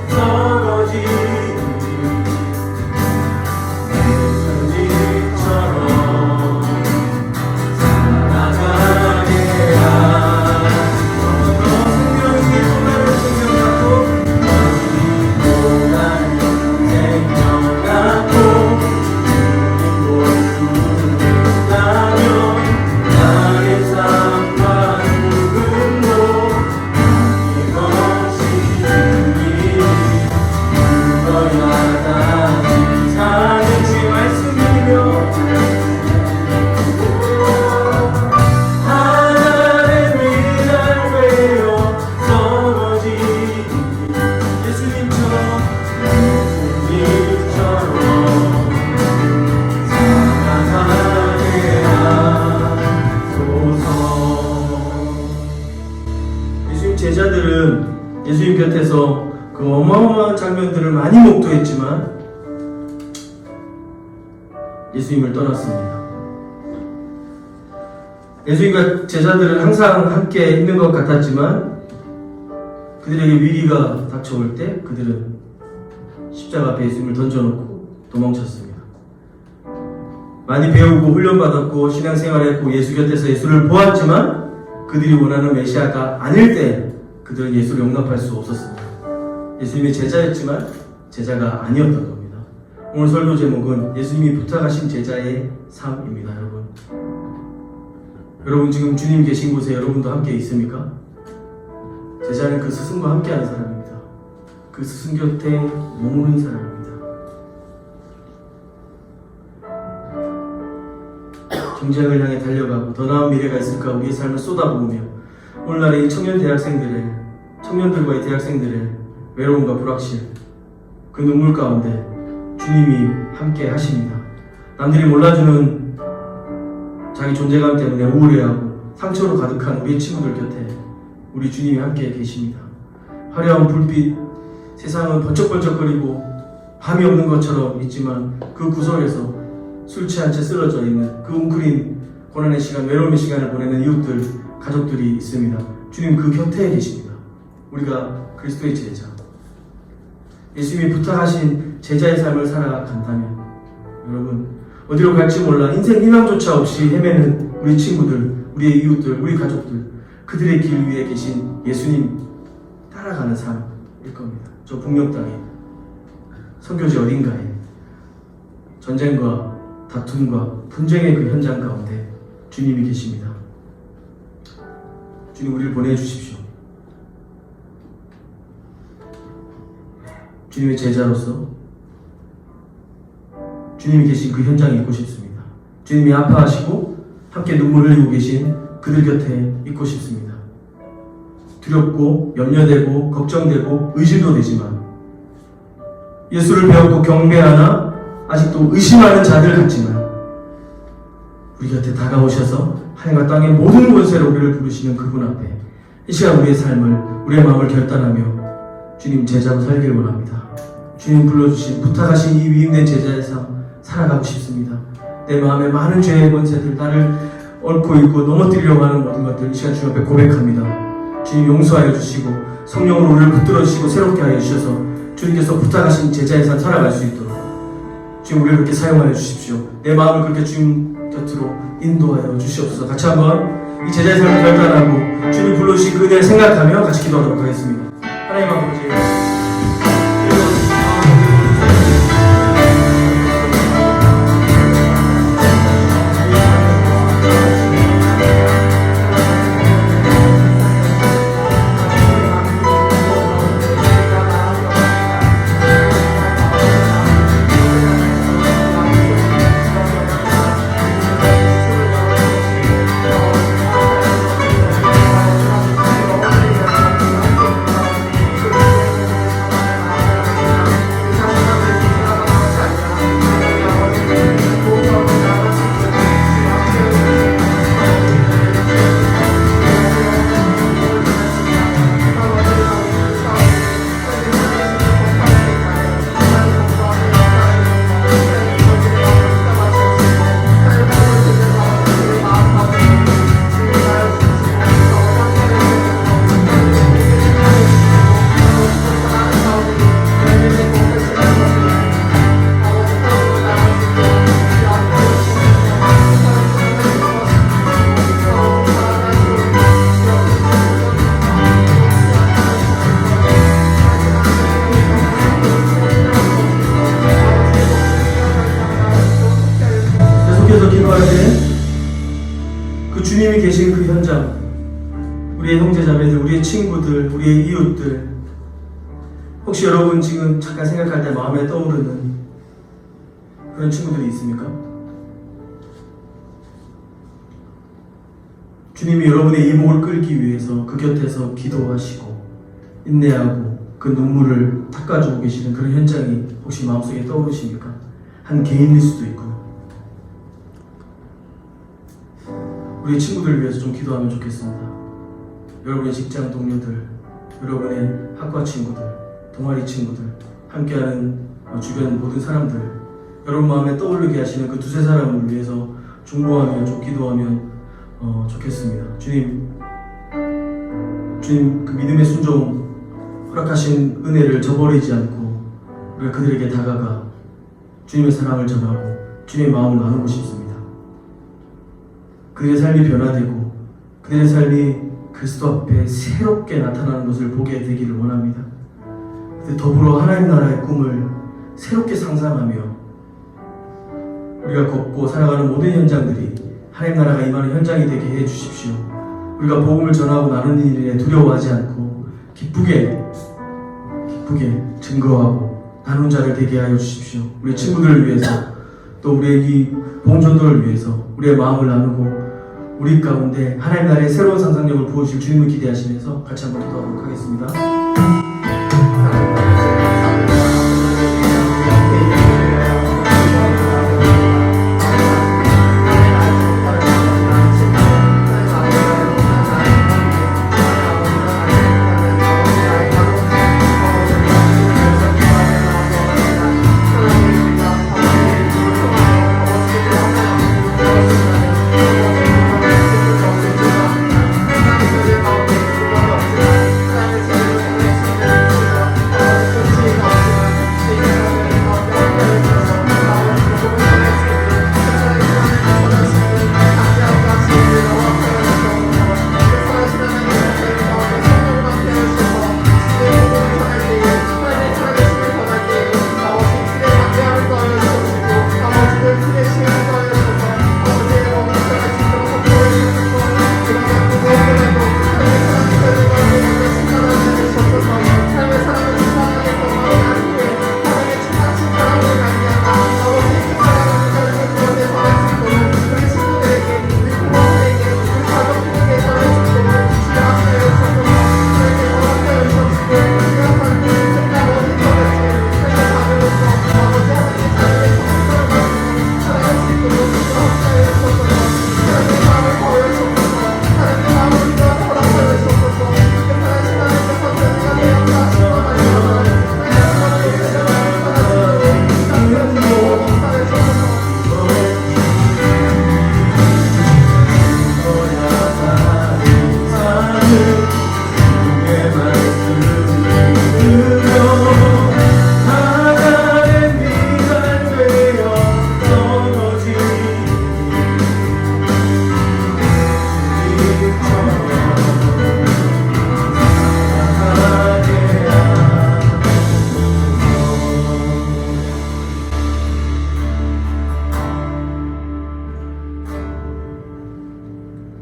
서거지니 예수님처럼 살아가게 하소서. 생명이 보다는 생명 낳고 보다는 생명 낳고 주님 볼 수 있다면 나의 삶과 죽음도 아낌없이 누리니 죽어야 다시 사는 주의 말씀이며 하늘의 미랄 되어 서거지니 예수님처럼 살아가게 하소서. 예수님 제자들은 예수님 곁에서 그 어마어마한 장면들을 많이 목도했지만 예수님을 떠났습니다. 예수님과 제자들은 항상 함께 있는 것 같았지만 그들에게 위기가 닥쳐올 때 그들은 십자가 앞에 예수님을 던져놓고 도망쳤습니다. 많이 배우고 훈련받았고 신앙생활했고 예수 곁에서 예수를 보았지만 그들이 원하는 메시아가 아닐 때 그들은 예수를 용납할 수 없었습니다. 예수님의 제자였지만 제자가 아니었던 겁니다. 오늘 설교 제목은 예수님이 부탁하신 제자의 삶입니다. 여러분 지금 주님 계신 곳에 여러분도 함께 있습니까? 제자는 그 스승과 함께하는 사람입니다. 그 스승 곁에 머무르는 사람입니다. 경쟁을 향해 달려가고 더 나은 미래가 있을까 우리의 삶을 쏟아부으며 오늘날의 이 청년들과의 대학생들의 외로움과 불확실, 그 눈물 가운데 주님이 함께 하십니다. 남들이 몰라주는 자기 존재감 때문에 우울해하고 상처로 가득한 우리 친구들 곁에 우리 주님이 함께 계십니다. 화려한 불빛, 세상은 번쩍번쩍거리고 밤이 없는 것처럼 있지만 그 구석에서 술 취한 채 쓰러져 있는 그 웅크린 고난의 시간, 외로움의 시간을 보내는 이웃들, 가족들이 있습니다. 주님 그 곁에 계십니다. 우리가 그리스도의 제자, 예수님이 부탁하신 제자의 삶을 살아간다면 여러분 어디로 갈지 몰라 인생 희망조차 없이 헤매는 우리 친구들, 우리의 이웃들, 우리 가족들, 그들의 길 위에 계신 예수님 따라가는 삶일 겁니다. 저 북녘 땅에, 선교지 어딘가에 전쟁과 다툼과 분쟁의 그 현장 가운데 주님이 계십니다. 주님 우리를 보내주십시오. 주님의 제자로서 주님이 계신 그 현장에 있고 싶습니다. 주님이 아파하시고 함께 눈물을 흘리고 계신 그들 곁에 있고 싶습니다. 두렵고 염려되고 걱정되고 의심도 되지만 예수를 배웠고 경배하나 아직도 의심하는 자들 같지만 우리 곁에 다가오셔서 하늘과 땅의 모든 권세로 우리를 부르시는 그분 앞에 이 시간 우리의 삶을, 우리의 마음을 결단하며 주님 제자로 살길 원합니다. 주님 불러주신, 부탁하신 이 위임된 제자의 삶 살아가고 싶습니다. 내 마음에 많은 죄의 권세들, 나를 얽고 있고 넘어뜨리려고 하는 모든 것들 이 시간 주님 앞에 고백합니다. 주님 용서하여 주시고 성령으로 우리를 붙들어 주시고 새롭게 하여 주셔서 주님께서 부탁하신 제자의 삶 살아갈 수 있도록 주님 우리를 그렇게 사용하여 주십시오. 내 마음을 그렇게 주님 곁으로 인도하여 주시옵소서. 같이 한번 이 제자의 삶을 결단하고 주님 불러주신 그 은혜를 생각하며 같이 기도하도록 하겠습니다. 하나님 아버지, 그 주님이 계신 그 현장, 우리의 형제자매들, 우리의 친구들, 우리의 이웃들, 혹시 여러분 지금 잠깐 생각할 때 마음에 떠오르는 그런 친구들이 있습니까? 주님이 여러분의 이목을 끌기 위해서 그 곁에서 기도하시고 인내하고 그 눈물을 닦아주고 계시는 그런 현장이 혹시 마음속에 떠오르십니까? 한 개인일 수도 있고. 우리 친구들을 위해서 좀 기도하면 좋겠습니다. 여러분의 직장 동료들, 여러분의 학과 친구들, 동아리 친구들, 함께하는 주변 모든 사람들, 여러분 마음에 떠오르게 하시는 그 두세 사람을 위해서 중보하며 좀 기도하면 좋겠습니다. 주님 그 믿음의 순종 허락하신 은혜를 저버리지 않고 우리가 그들에게 다가가 주님의 사랑을 전하고 주님의 마음을 나누고 싶습니다. 그들의 삶이 변화되고 그들의 삶이 그리스도 앞에 새롭게 나타나는 것을 보게 되기를 원합니다. 더불어 하나님 나라의 꿈을 새롭게 상상하며 우리가 걷고 살아가는 모든 현장들이 하나님 나라가 임하는 현장이 되게 해 주십시오. 우리가 복음을 전하고 나누는 일에 두려워하지 않고 기쁘게 증거하고 나눈 자를 되게 하여 주십시오. 우리 친구들을 위해서 또 우리의 이 복음 전도를 위해서 우리의 마음을 나누고 우리 가운데 하나님 나라의 새로운 상상력을 부어주실 주님을 기대하시면서 같이 한번 기도하도록 하겠습니다.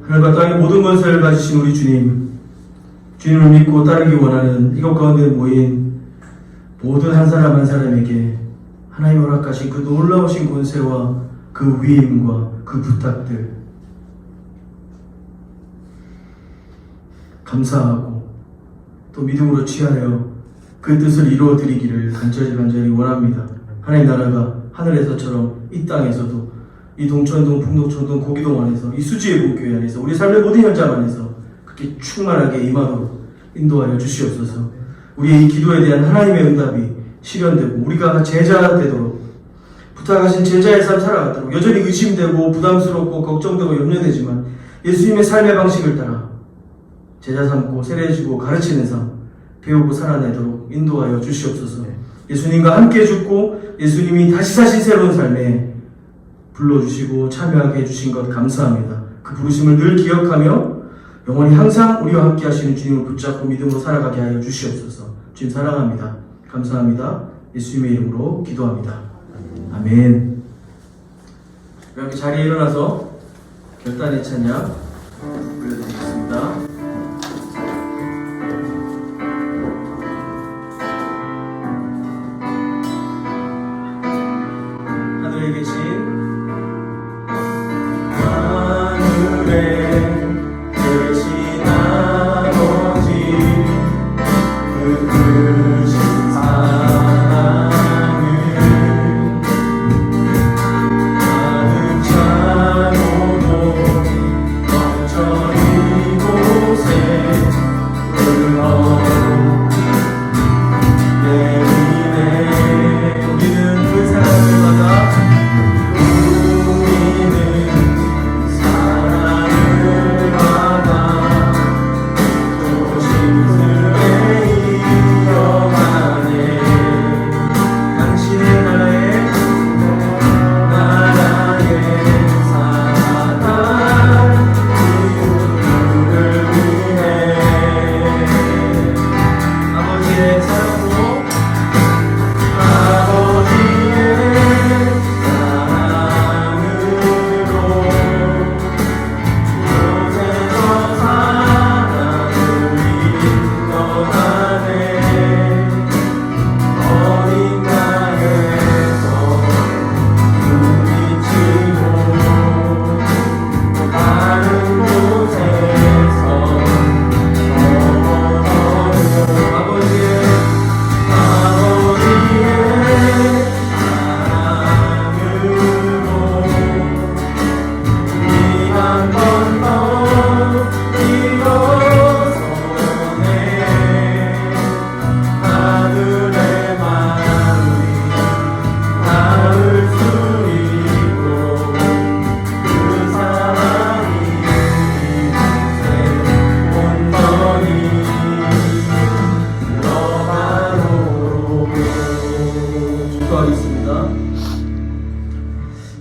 하늘과 땅의 모든 것을 가지신 우리 주님, 주님을 믿고 따르기 원하는 이것 가운데 모인 모든 한 사람 한 사람에게 하나님 허락하신 그 놀라우신 권세와 그 위임과 그 부탁들 감사하고 또 믿음으로 취하여 그 뜻을 이루어드리기를 간절히 원합니다. 하나님 나라가 하늘에서처럼 이 땅에서도 이 동천동, 풍덕천동, 고기동 안에서 이 수지의 복교회 안에서 우리 삶의 모든 현장 안에서 그렇게 충만하게 임하도록 인도하여 주시옵소서. 우리의 이 기도에 대한 하나님의 응답이 실현되고 우리가 제자가 되도록 부탁하신 제자의 삶 살아가도록 여전히 의심되고 부담스럽고 걱정되고 염려되지만 예수님의 삶의 방식을 따라 제자 삼고 세례해주고 가르치는 삶 배우고 살아내도록 인도하여 주시옵소서. 예수님과 함께 죽고 예수님이 다시 사신 새로운 삶에 불러주시고 참여하게 해주신 것 감사합니다. 그 부르심을 늘 기억하며 영원히 항상 우리와 함께 하시는 주님을 붙잡고 믿음으로 살아가게 하여 주시옵소서. 주님 사랑합니다. 감사합니다. 예수님의 이름으로 기도합니다. 아멘. 이렇게 자리에 일어나서 결단의 찬양 불러드리겠습니다. 하늘에 계신 아버지 그 크신 사랑을 가득 차고도 넘쳐 이곳에 흘러 내리네. 우리는 그 사랑을 받아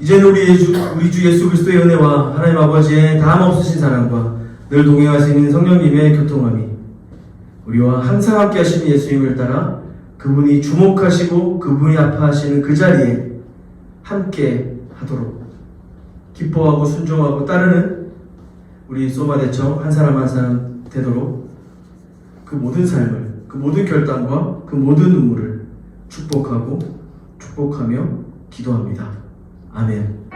이제는 우리 주 예수 그리스도의 은혜와 하나님 아버지의 다함없으신 사랑과 늘 동행하시는 성령님의 교통함이 우리와 항상 함께 하시는 예수님을 따라 그분이 주목하시고 그분이 아파하시는 그 자리에 함께 하도록 기뻐하고 순종하고 따르는 우리 소마대청 한 사람 한 사람 되도록 그 모든 삶을, 그 모든 결단과 그 모든 눈물을 축복하며 기도합니다. 아멘.